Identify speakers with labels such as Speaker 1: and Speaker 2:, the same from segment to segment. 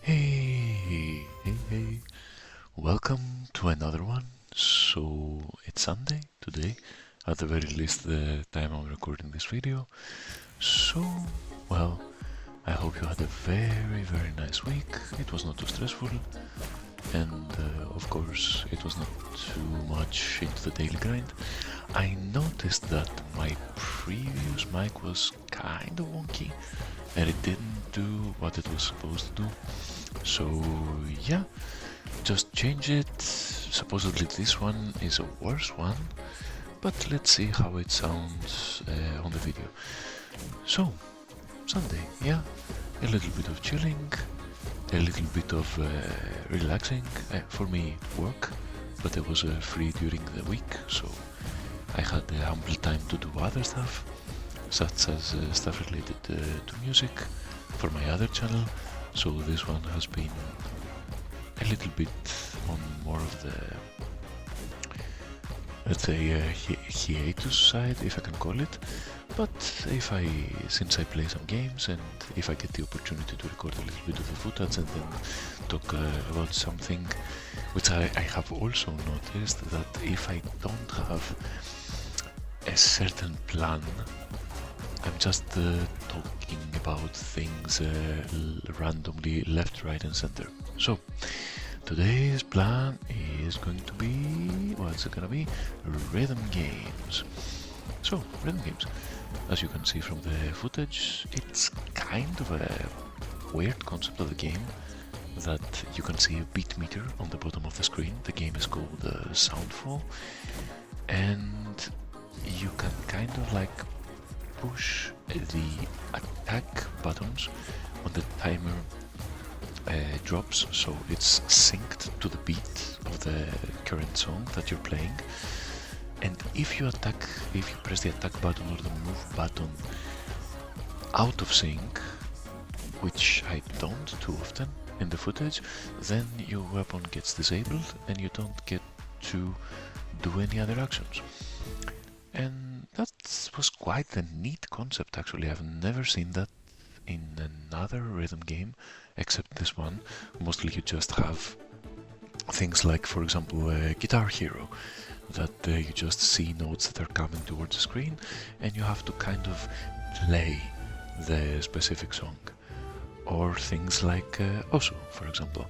Speaker 1: Hey, welcome to another one. So, it's Sunday today, at the very least, the time I'm recording this video. So, well, I hope you had a very nice week. It was not too stressful, and of course, it was not too much into the daily grind. I noticed that my previous mic was kind of wonky and it didn't do what it was supposed to do. So yeah, just change it. Supposedly this one is a worse one, but let's see how it sounds on the video. So, Sunday, yeah, a little bit of chilling, a little bit of relaxing. For me, work, but I was free during the week, so I had ample time to do other stuff, such as stuff related to music for my other channel. So this one has been a little bit on more of the, let's say, hiatus side, if I can call it. But since I play some games and if I get the opportunity to record a little bit of the footage and then talk about something, which I have also noticed that if I don't have a certain plan, I'm just talking about things randomly left, right and center. So today's plan is going to be, what's it gonna be? Rhythm games. So, rhythm games. As you can see from the footage, it's kind of a weird concept of the game that you can see a beat meter on the bottom of the screen. The game is called Soundfall, and you can kind of like push the attack buttons when the timer drops, so it's synced to the beat of the current song that you're playing. And if you press the attack button or the move button out of sync, which I don't too often in the footage, then your weapon gets disabled and you don't get to do any other actions. And that was quite a neat concept actually. I've never seen that in another rhythm game except this one. Mostly you just have things like, for example, Guitar Hero, that you just see notes that are coming towards the screen and you have to kind of play the specific song. Or things like Osu, for example,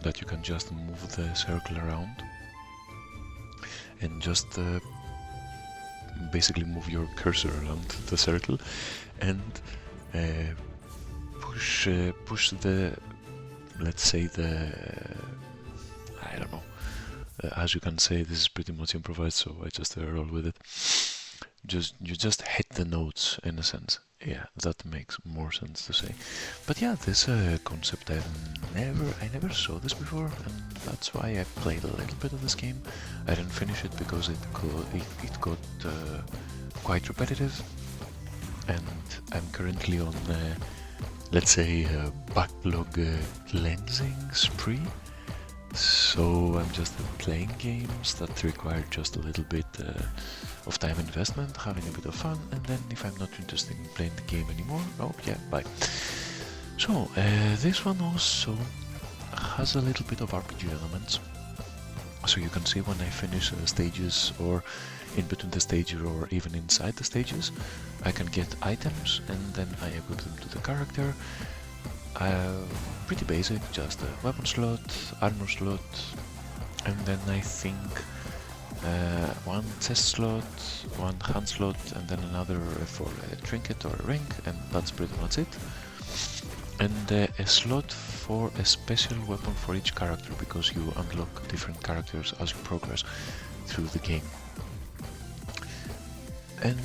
Speaker 1: that you can just move the circle around and just basically move your cursor around the circle and push the, let's say, I don't know, as you can say, this is pretty much improvised, so I just roll with it. You just hit the notes in a sense. Yeah, that makes more sense to say. But yeah, this concept I never saw this before, and that's why I played a little bit of this game. I didn't finish it because it got quite repetitive, and I'm currently on let's say backlog cleansing spree. So I'm just playing games that require just a little bit of time investment, having a bit of fun, and then if I'm not interested in playing the game anymore, oh yeah, bye. So this one also has a little bit of RPG elements. So you can see when I finish stages, or in between the stages, or even inside the stages, I can get items and then I equip them to the character. Pretty basic, just a weapon slot, armor slot, and then I think one chest slot, one hand slot, and then another for a trinket or a ring, and that's pretty much it. And a slot for a special weapon for each character, because you unlock different characters as you progress through the game. And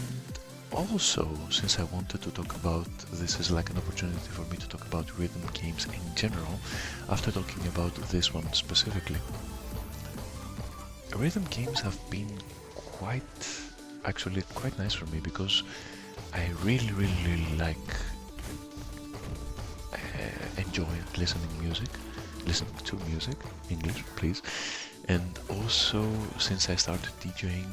Speaker 1: also, since I wanted to talk about, this is like an opportunity for me to talk about rhythm games in general, after talking about this one specifically. Rhythm games have been actually quite nice for me, because I really like enjoy listening to music, English please, and also since I started DJing,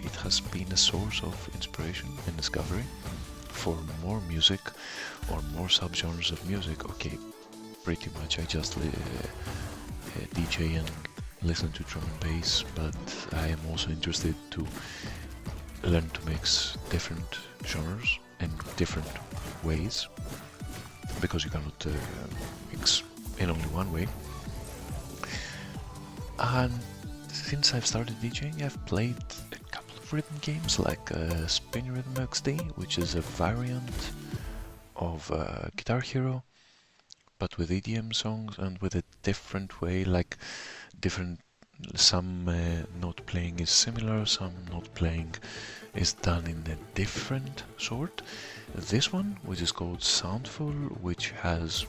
Speaker 1: it has been a source of inspiration and discovery for more music or more subgenres of music. Okay, pretty much I just DJ and listen to drum and bass, but I am also interested to learn to mix different genres in different ways, because you cannot mix in only one way. And since I've started DJing, I've played a couple of rhythm games like Spin Rhythm XD, which is a variant of Guitar Hero, but with EDM songs and with a different way, like some note playing is similar, some note playing is done in a different sort. This one, which is called Soundfall, which has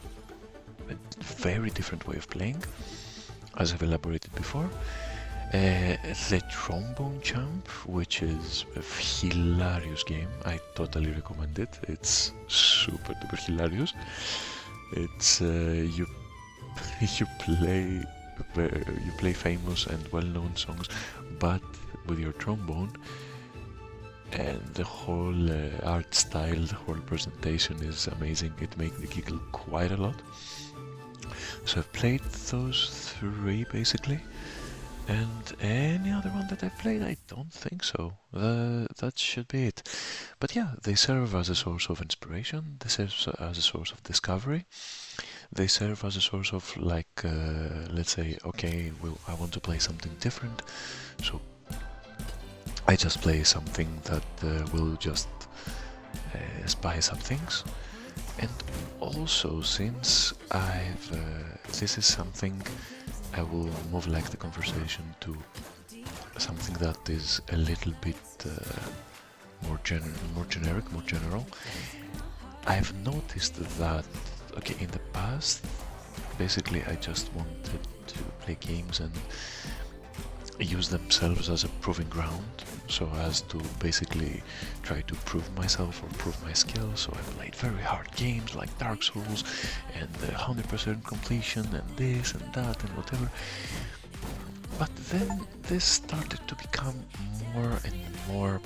Speaker 1: a very different way of playing, as I've elaborated before. The Trombone Champ, which is a hilarious game. I totally recommend it. It's super duper hilarious. It's you play famous and well-known songs, but with your trombone, and the whole art style, the whole presentation is amazing. It made me giggle quite a lot. So I've played those three basically, and any other one that I've played, I don't think so. That should be it. But yeah, they serve as a source of inspiration, they serve as a source of discovery, they serve as a source of, like, let's say, okay, well, I want to play something different, so I just play something that will just spice up things. And also, since this is something, I will move like the conversation to something that is a little bit more generic, more general. I've noticed that, okay, in the past, basically I just wanted to play games and use themselves as a proving ground, so as to basically try to prove myself or prove my skills. So I played very hard games like Dark Souls and 100% completion and this and that and whatever. But then this started to become more and more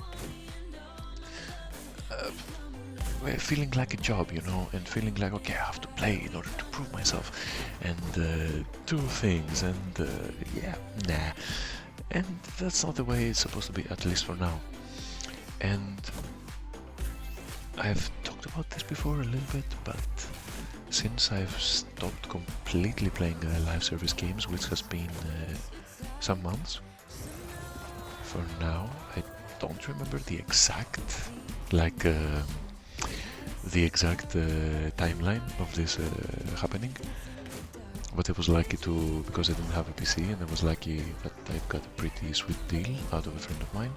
Speaker 1: feeling like a job, you know, and feeling like, okay, I have to play in order to prove myself and do things, and yeah, nah. And that's not the way it's supposed to be, at least for now. And I've talked about this before a little bit, but since I've stopped completely playing live service games, which has been some months, for now, I don't remember the exact, timeline of this happening. But I was lucky to, because I didn't have a PC, and I was lucky that I got a pretty sweet deal out of a friend of mine.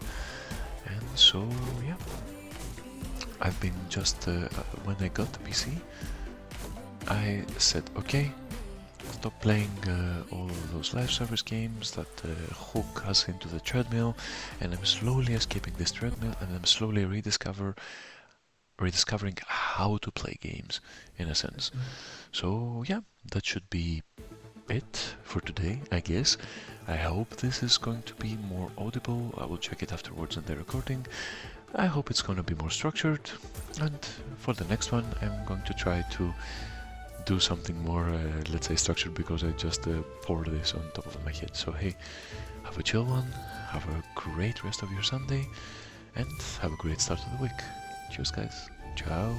Speaker 1: And so, yeah, I've been just, when I got the PC, I said, okay, stop playing all those live service games that hook us into the treadmill, and I'm slowly escaping this treadmill, and I'm slowly rediscovering how to play games, in a sense. So yeah, that should be it for today, I guess. I hope this is going to be more audible. I will check it afterwards on the recording. I hope it's going to be more structured, and for the next one I'm going to try to do something more, let's say, structured, because I just poured this on top of my head. So hey, have a chill one, have a great rest of your Sunday, and have a great start to the week. Cheers guys, ciao.